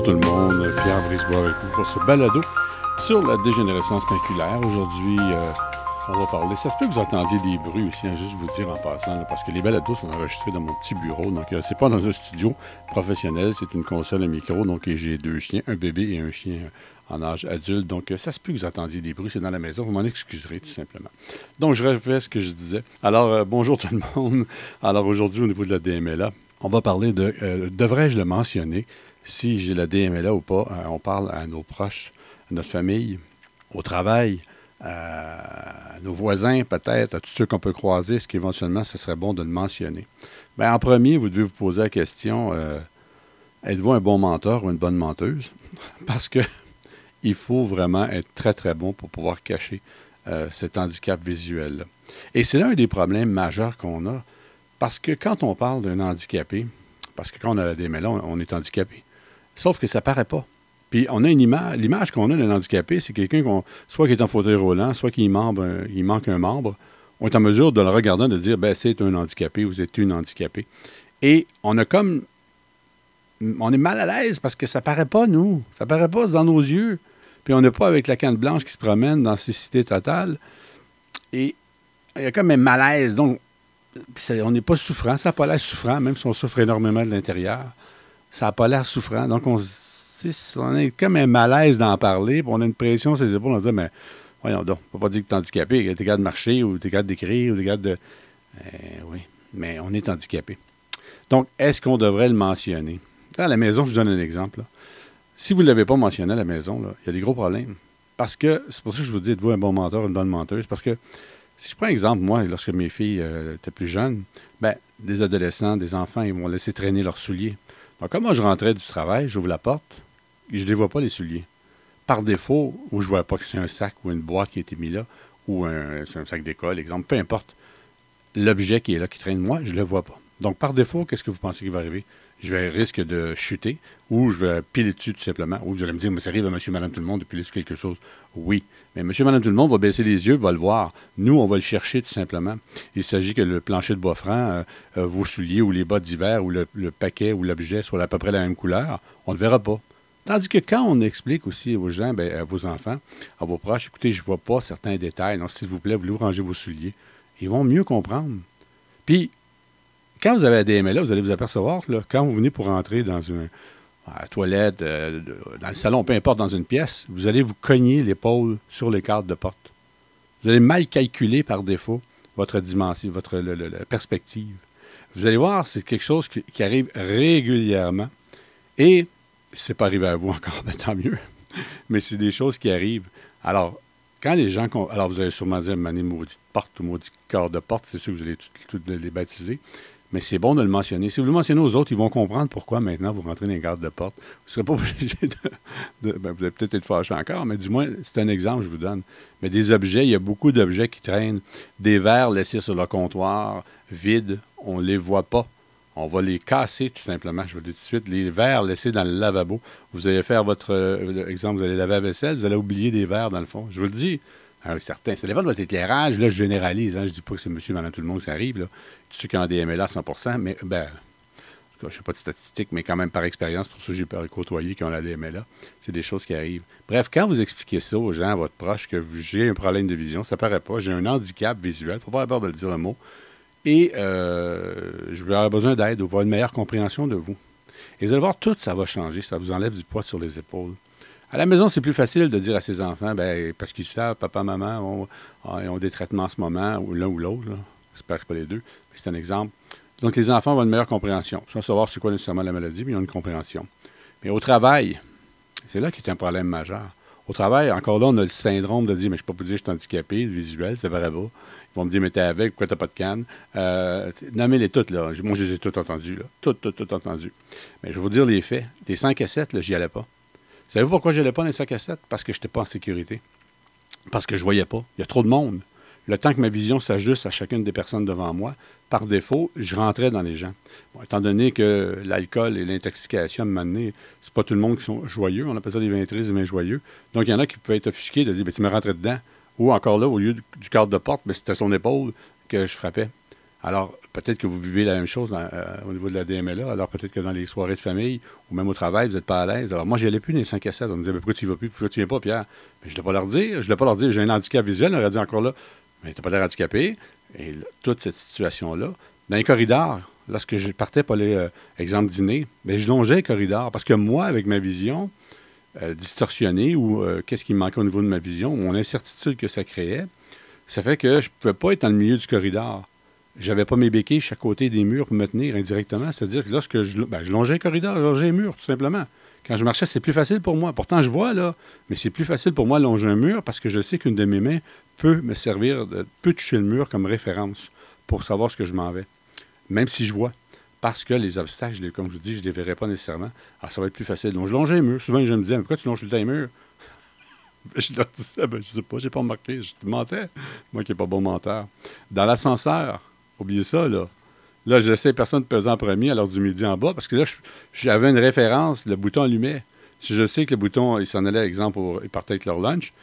Bonjour tout le monde, Pierre Brisebois avec vous pour ce balado sur la dégénérescence maculaire. Aujourd'hui, on va parler. Ça se peut que vous entendiez des bruits aussi, juste vous dire en passant, là, parce que les balados sont enregistrés dans mon petit bureau. Donc, c'est pas dans un studio professionnel, c'est une console, un micro. Donc, j'ai deux chiens, un bébé et un chien en âge adulte. Donc, ça se peut que vous entendiez des bruits, c'est dans la maison. Vous m'en excuserez, tout simplement. Donc, je refais ce que je disais. Alors, bonjour tout le monde. Alors, aujourd'hui, au niveau de la DMLA, on va parler de devrais-je le mentionner si j'ai la DMLA ou pas. On parle à nos proches, à notre famille, au travail, à nos voisins peut-être, à tous ceux qu'on peut croiser. Est-ce qu'éventuellement, ce serait bon de le mentionner? Bien, en premier, vous devez vous poser la question, êtes-vous un bon menteur ou une bonne menteuse? Parce que il faut vraiment être très, très bon pour pouvoir cacher cet handicap visuel-là. Et c'est l'un des problèmes majeurs qu'on a. Parce que quand on parle d'un handicapé, parce que quand on a la DMLA, on est handicapé. Sauf que ça ne paraît pas. Puis on a une image, l'image qu'on a d'un handicapé, c'est quelqu'un soit qui est en fauteuil roulant, soit qui il manque un membre. On est en mesure de le regarder, de dire, ben c'est un handicapé ou c'est une handicapée. Et on est mal à l'aise parce que ça ne paraît pas, nous. Ça ne paraît pas, c'est dans nos yeux. Puis on n'est pas avec la canne blanche qui se promène dans cécité totale. Et il y a comme un malaise. Donc, on n'est pas souffrant, ça n'a pas l'air souffrant, même si on souffre énormément de l'intérieur. Ça n'a pas l'air souffrant. Donc, on est comme un malaise d'en parler, puis on a une pression sur les épaules, on dit, mais voyons donc, on ne peut pas dire que tu es handicapé, que tu es capable de marcher, ou tu es capable d'écrire, ou tu es capable de... oui, mais on est handicapé. Donc, est-ce qu'on devrait le mentionner? À la maison, je vous donne un exemple. Là. Si vous ne l'avez pas mentionné à la maison, il y a des gros problèmes. Parce que, c'est pour ça que je vous dis, êtes-vous un bon menteur ou une bonne menteuse? Parce que, si je prends un exemple, moi, lorsque mes filles étaient plus jeunes, ben, des adolescents, des enfants, ils m'ont laissé traîner leurs souliers. Donc, quand moi, je rentrais du travail, j'ouvre la porte et je ne les vois pas, les souliers. Par défaut, ou je ne vois pas que c'est un sac ou une boîte qui a été mis là, ou c'est un sac d'école, exemple, peu importe. L'objet qui est là, qui traîne, moi, je ne le vois pas. Donc, par défaut, qu'est-ce que vous pensez qui va arriver? Je vais risque de chuter ou je vais piler dessus tout simplement. Ou vous allez me dire, mais ça arrive à monsieur, madame, tout le monde de piler sur quelque chose. Oui, mais monsieur, madame, tout le monde va baisser les yeux, va le voir. Nous, on va le chercher tout simplement. Il s'agit que le plancher de bois franc, vos souliers ou les bas d'hiver ou le paquet ou l'objet soit à peu près la même couleur, on ne le verra pas. Tandis que quand on explique aussi aux gens, bien, à vos enfants, à vos proches, écoutez, je ne vois pas certains détails, donc s'il vous plaît, voulez-vous ranger vos souliers? Ils vont mieux comprendre. Puis, quand vous avez la DMLA, vous allez vous apercevoir, là, quand vous venez pour rentrer dans la toilette, dans le salon, peu importe, dans une pièce, vous allez vous cogner l'épaule sur les cadres de porte. Vous allez mal calculer par défaut votre dimension, la perspective. Vous allez voir, c'est quelque chose qui arrive régulièrement. Et c'est pas arrivé à vous encore, ben, tant mieux. Mais c'est des choses qui arrivent. Alors, quand les gens... Alors, vous allez sûrement dire, maudite porte ou maudit corps de porte, c'est sûr que vous allez tout les baptiser. Mais c'est bon de le mentionner. Si vous le mentionnez aux autres, ils vont comprendre pourquoi maintenant vous rentrez dans les gardes de porte. Vous ne serez pas obligé ben, vous allez peut-être être fâché encore, mais du moins, c'est un exemple que je vous donne. Mais des objets, il y a beaucoup d'objets qui traînent. Des verres laissés sur le comptoir, vides, on ne les voit pas. On va les casser tout simplement. Je vous le dis tout de suite. Les verres laissés dans le lavabo. Vous allez faire votre exemple, vous allez laver la vaisselle, vous allez oublier des verres dans le fond. Je vous le dis. Certains, ça dépend de votre éclairage. Là, je généralise. Hein, je ne dis pas que c'est monsieur, madame, tout le monde que ça arrive. Là. Tous ceux qui ont un DMLA à 100%, mais ben, je ne sais pas de statistiques, mais quand même par expérience, pour ceux que j'ai pu côtoyer qui ont la DMLA, c'est des choses qui arrivent. Bref, quand vous expliquez ça aux gens, à votre proche, que j'ai un problème de vision, ça ne paraît pas, j'ai un handicap visuel, il ne faut pas avoir peur de le dire le mot, et je vais avoir besoin d'aide ou avoir une meilleure compréhension de vous. Et vous allez voir, tout ça va changer, ça vous enlève du poids sur les épaules. À la maison, c'est plus facile de dire à ses enfants, ben, parce qu'ils savent, papa, maman ont des traitements en ce moment, ou l'un ou l'autre. J'espère que ce pas les deux. Mais c'est un exemple. Donc, les enfants ont une meilleure compréhension. Sans savoir c'est quoi nécessairement la maladie, mais ils ont une compréhension. Mais au travail, c'est là qu'il y a un problème majeur. Au travail, encore là, on a le syndrome de dire, mais je ne peux pas vous dire que je suis handicapé, le visuel, c'est vrai pas. Ils vont me dire, mais t'es avec, pourquoi t'as pas de canne? Nommez-les toutes, là. Moi, je les ai toutes entendues, là. Toutes entendues. Mais je vais vous dire les faits. Les 5 à 7, là, j'y allais pas. Savez-vous pourquoi je n'allais pas dans les 5 à 7? Parce que je n'étais pas en sécurité. Parce que je ne voyais pas. Il y a trop de monde. Le temps que ma vision s'ajuste à chacune des personnes devant moi, par défaut, je rentrais dans les gens. Bon, étant donné que l'alcool et l'intoxication, à un moment donné, c'est pas tout le monde qui sont joyeux. On appelle ça des vins tristes, des vins joyeux. Donc, il y en a qui peuvent être offusqués de dire, ben, tu me rentrais dedans. Ou encore là, au lieu du cadre de porte, ben, c'était à son épaule que je frappais. Alors, peut-être que vous vivez la même chose au niveau de la DMLA. Alors, peut-être que dans les soirées de famille ou même au travail, vous n'êtes pas à l'aise. Alors, moi, je n'y allais plus dans les 5 à 7. On me disait, mais pourquoi tu n'y vas plus? Pourquoi tu ne viens pas, Pierre? Mais je ne voulais pas leur dire. Je ne voulais pas leur dire, j'ai un handicap visuel. On aurait dit encore là, mais tu n'as pas l'air handicapé. Et là, toute cette situation-là. Dans les corridors, lorsque je partais pour aller, exemple, dîner, bien, je longeais les corridors. Parce que moi, avec ma vision distorsionnée ou qu'est-ce qui me manquait au niveau de ma vision, mon incertitude que ça créait, ça fait que je ne pouvais pas être dans le milieu du corridor. J'avais pas mes béquilles chaque côté des murs pour me tenir indirectement. C'est-à-dire que lorsque je longeais le corridor, je longeais les murs, tout simplement. Quand je marchais, c'est plus facile pour moi. Pourtant, je vois, là, mais c'est plus facile pour moi de longer un mur parce que je sais qu'une de mes mains peut me servir, peut toucher le mur comme référence pour savoir ce que je m'en vais. Même si je vois. Parce que les obstacles, comme je vous dis, je ne les verrai pas nécessairement. Alors, ça va être plus facile. Donc, je longeais les murs. Souvent, les gens me disaient, mais pourquoi tu longes tout le temps les murs? Je leur disais, je sais pas, j'ai pas remarqué. Je te mentais. Moi qui n'ai pas bon menteur. Dans l'ascenseur, oubliez ça, là. Là, je laissais personne peser en premier à l'heure du midi en bas parce que là, j'avais une référence, le bouton allumait. Si je sais que le bouton, il s'en allait, exemple, il partait avec leur lunch,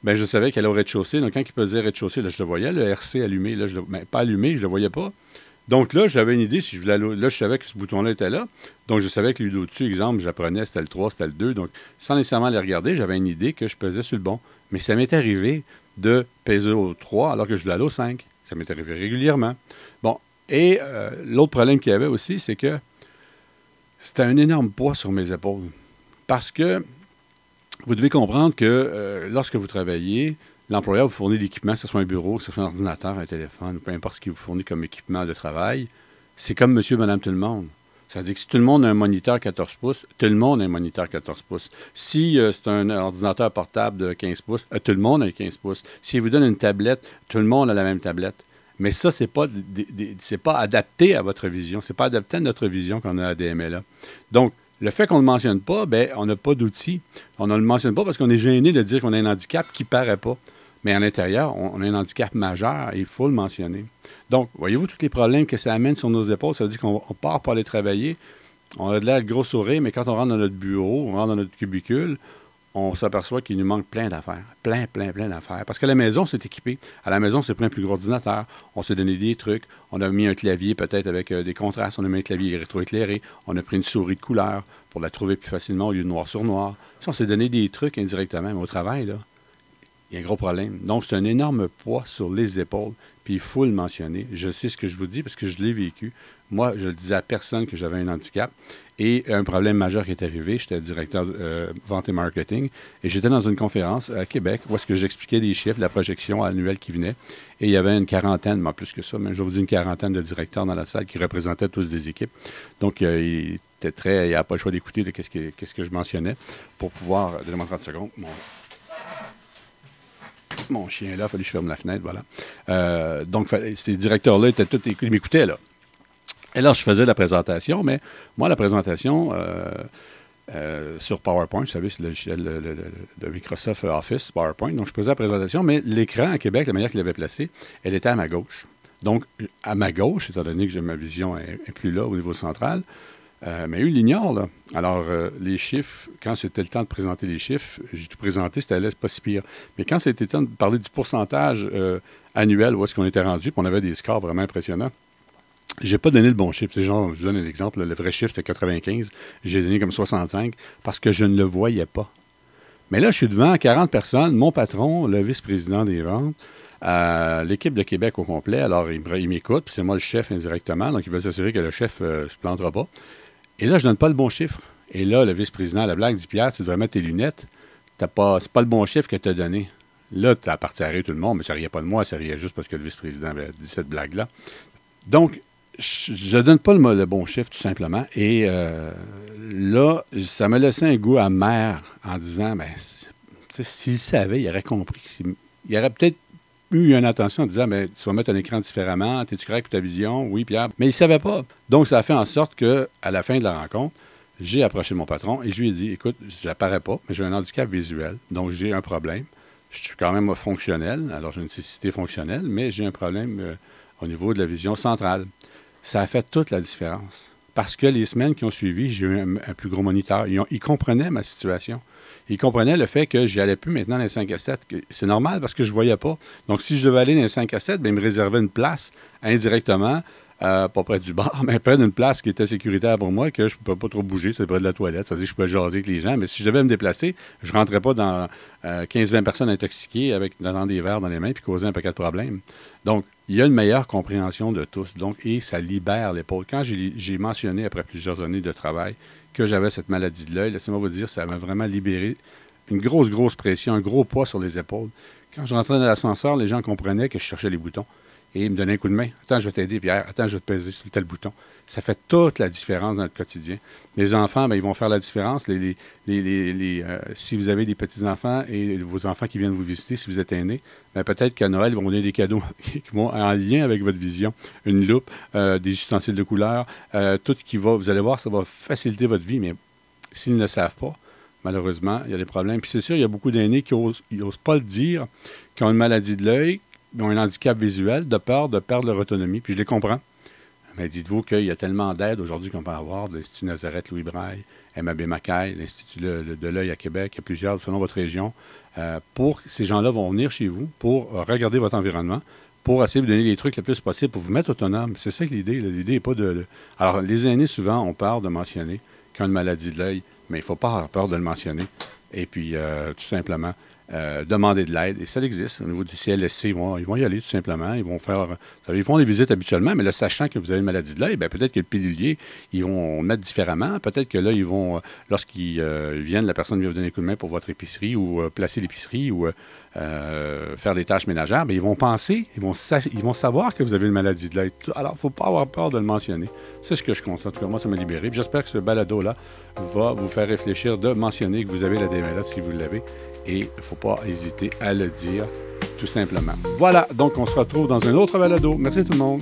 bien, je savais qu'elle allait au rez-de-chaussée. Donc, quand il pesait rez-de-chaussée, là, je le voyais, le RC allumé. Là, pas allumé, je le voyais pas. Donc là, j'avais une idée, si je voulais là, je savais que ce bouton-là était là. Donc, je savais que lui au-dessus, exemple, j'apprenais, c'était le 3, c'était le 2. Donc, sans nécessairement les regarder, j'avais une idée que je pesais sur le bon. Mais ça m'est arrivé de peser au 3 alors que je voulais aller au 5. Ça m'est arrivé régulièrement. Bon, et l'autre problème qu'il y avait aussi, c'est que c'était un énorme poids sur mes épaules. Parce que vous devez comprendre que lorsque vous travaillez, l'employeur vous fournit l'équipement, que ce soit un bureau, que ce soit un ordinateur, un téléphone, peu importe ce qu'il vous fournit comme équipement de travail. C'est comme monsieur, madame, tout le monde. Ça veut dire que si tout le monde a un moniteur 14 pouces, tout le monde a un moniteur 14 pouces. Si c'est un ordinateur portable de 15 pouces, tout le monde a un 15 pouces. S'il vous donne une tablette, tout le monde a la même tablette. Mais ça, c'est pas adapté à votre vision. C'est pas adapté à notre vision qu'on a à DMLA. Donc, le fait qu'on ne le mentionne pas, bien, on n'a pas d'outils. On ne le mentionne pas parce qu'on est gêné de dire qu'on a un handicap qui ne paraît pas. Mais à l'intérieur, on a un handicap majeur et il faut le mentionner. Donc, voyez-vous tous les problèmes que ça amène sur nos épaules? Ça veut dire qu'on part pour aller travailler, on a de l'air de gros sourire, mais quand on rentre dans notre bureau, on rentre dans notre cubicule, on s'aperçoit qu'il nous manque plein d'affaires. Plein d'affaires. Parce qu'à la maison, c'est équipé. À la maison, c'est pris un plus gros ordinateur. On s'est donné des trucs. On a mis un clavier peut-être avec des contrastes. On a mis un clavier rétroéclairé. On a pris une souris de couleur pour la trouver plus facilement au lieu de noir sur noir. Ça, on s'est donné des trucs indirectement. Mais au travail, là, il y a un gros problème. Donc, c'est un énorme poids sur les épaules. Puis, il faut le mentionner. Je sais ce que je vous dis parce que je l'ai vécu. Moi, je ne disais à personne que j'avais un handicap. Et un problème majeur qui est arrivé, j'étais directeur vente et marketing, et j'étais dans une conférence à Québec où est-ce que j'expliquais des chiffres, la projection annuelle qui venait. Et il y avait une quarantaine, mais plus que ça, mais je vous dis une quarantaine de directeurs dans la salle qui représentaient tous des équipes. Donc, il n'avait pas le choix d'écouter de qu'est-ce que je mentionnais pour pouvoir... Donnez-moi 30 secondes. Mon chien là, il fallait que je ferme la fenêtre, voilà. Donc, ces directeurs-là étaient tous... Ils m'écoutaient, là. Et là, je faisais la présentation, mais moi, la présentation sur PowerPoint, vous savez, c'est le logiciel de Microsoft Office, PowerPoint. Donc, je faisais la présentation, mais l'écran à Québec, la manière qu'il avait placé, elle était à ma gauche. Donc, à ma gauche, étant donné que ma vision est plus là au niveau central, mais il l'ignore, là. Alors, les chiffres, quand c'était le temps de présenter les chiffres, j'ai tout présenté, c'était pas si pire. Mais quand c'était le temps de parler du pourcentage annuel, où est-ce qu'on était rendu, puis on avait des scores vraiment impressionnants, j'ai pas donné le bon chiffre. C'est genre, je vous donne un exemple. Le vrai chiffre, c'était 95. J'ai donné comme 65 parce que je ne le voyais pas. Mais là, je suis devant 40 personnes, mon patron, le vice-président des ventes, l'équipe de Québec au complet. Alors, il m'écoute, puis c'est moi le chef indirectement. Donc, il veut s'assurer que le chef ne se plantera pas. Et là, je donne pas le bon chiffre. Et là, le vice-président à la blague dit, Pierre, tu devrais mettre tes lunettes. C'est pas le bon chiffre que tu as donné. Là, tu as parti à rire tout le monde, mais ça riait pas de moi, ça riait juste parce que le vice-président avait dit cette blague-là. Donc, je ne donne pas le bon chiffre, tout simplement. Et là, ça m'a laissé un goût amer en disant, bien, s'il savait, il aurait compris. Il aurait peut-être eu une attention en disant, bien, tu vas mettre un écran différemment, es-tu correct pour ta vision? Oui, Pierre. Mais il ne savait pas. Donc, ça a fait en sorte qu'à la fin de la rencontre, j'ai approché mon patron et je lui ai dit, écoute, je n'apparais pas, mais j'ai un handicap visuel, donc j'ai un problème. Je suis quand même fonctionnel, alors j'ai une cécité fonctionnelle, mais j'ai un problème au niveau de la vision centrale. Ça a fait toute la différence. Parce que les semaines qui ont suivi, j'ai eu un plus gros moniteur. Ils comprenaient ma situation. Ils comprenaient le fait que j'y allais plus maintenant dans les 5 à 7. C'est normal parce que je ne voyais pas. Donc, si je devais aller dans les 5 à 7, bien, ils me réservaient une place indirectement, pas près du bar, mais près d'une place qui était sécuritaire pour moi, que je ne pouvais pas trop bouger, c'est près de la toilette. Ça veut dire que je pouvais jaser avec les gens. Mais si je devais me déplacer, je ne rentrais pas dans 15-20 personnes intoxiquées avec dans des verres dans les mains puis causer un paquet de problèmes. Donc, il y a une meilleure compréhension de tous. Donc, et ça libère l'épaule. Quand j'ai mentionné, après plusieurs années de travail, que j'avais cette maladie de l'œil, laissez-moi vous dire, ça m'a vraiment libéré une grosse pression, un gros poids sur les épaules. Quand je rentrais dans l'ascenseur, les gens comprenaient que je cherchais les boutons. Et ils me donnaient un coup de main. Attends, je vais t'aider, Pierre. Attends, je vais te peser sur tel bouton. Ça fait toute la différence dans notre quotidien. Les enfants, bien, ils vont faire la différence. Si vous avez des petits-enfants et vos enfants qui viennent vous visiter, si vous êtes aîné, bien, peut-être qu'à Noël, ils vont vous donner des cadeaux qui vont en lien avec votre vision. Une loupe, des ustensiles de couleur, tout ce qui va, vous allez voir, ça va faciliter votre vie. Mais s'ils ne le savent pas, malheureusement, il y a des problèmes. Puis c'est sûr, il y a beaucoup d'aînés qui n'osent pas le dire, qui ont une maladie de l'œil, qui ont un handicap visuel, de peur de perdre leur autonomie. Puis je les comprends. Mais dites-vous qu'il y a tellement d'aides aujourd'hui qu'on peut avoir, de l'Institut Nazareth Louis Braille, MAB Mackay, l'Institut de l'œil à Québec, il y a plusieurs selon votre région. Pour ces gens-là vont venir chez vous pour regarder votre environnement, pour essayer de vous donner les trucs le plus possible pour vous mettre autonome. C'est ça que l'idée. L'idée n'est pas de... Alors, les aînés, souvent, ont peur de mentionner qu'ils ont une maladie de l'œil, mais il ne faut pas avoir peur de le mentionner. Et puis, tout simplement, demander de l'aide. Et ça existe. Au niveau du CLSC, ils vont y aller tout simplement. Ils font des visites habituellement, mais là, sachant que vous avez une maladie de l'œil, bien, peut-être que le pilulier, ils vont mettre différemment. Peut-être que là, ils vont, lorsqu'ils viennent, la personne vient vous donner un coup de main pour votre épicerie ou placer l'épicerie ou faire des tâches ménagères, bien, ils vont penser, ils vont savoir que vous avez une maladie de l'œil. Alors, il ne faut pas avoir peur de le mentionner. C'est ce que je constate. En tout cas, moi, ça m'a libéré. Puis j'espère que ce balado-là va vous faire réfléchir de mentionner que vous avez la DMLA si vous l'avez. Et il ne faut pas hésiter à le dire, tout simplement. Voilà, donc on se retrouve dans un autre balado. Merci tout le monde.